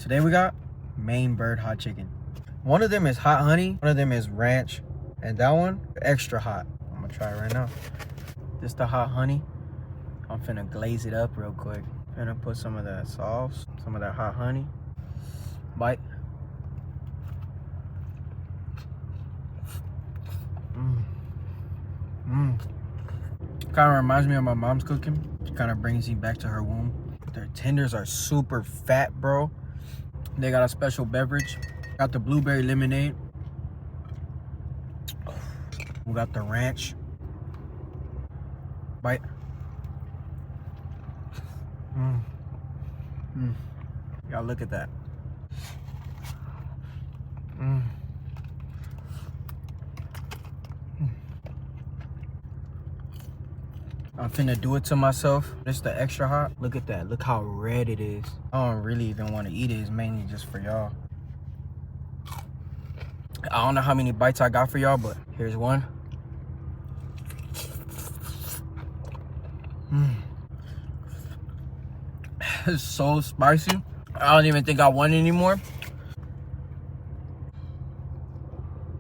Today we got Maine Bird hot chicken. One of them is hot honey, one of them is ranch, and that one extra hot. I'm gonna try it right now. This the hot honey. I'm finna glaze it up real quick. Finna put some of that sauce, some of that hot honey. Bite. Kind of reminds me of my mom's cooking. Kind of brings me back to her womb. Their tenders are super fat, bro. They got a special beverage. Got the blueberry lemonade. We got the ranch. Bite. Y'all look at that. I'm finna do it to myself. This the extra hot. Look at that. Look how red it is. I don't really even want to eat it. It's mainly just for y'all. I don't know how many bites I got for y'all, but here's one. It's so spicy. I don't even think I want it anymore.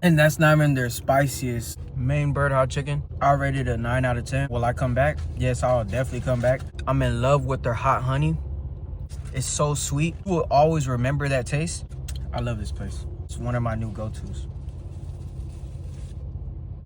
And that's not even their spiciest. Maine Bird hot chicken. I rated a 9 out of 10. Will I come back? Yes, I'll definitely come back. I'm in love with their hot honey. It's so sweet. You will always remember that taste. I love this place. It's one of my new go-tos.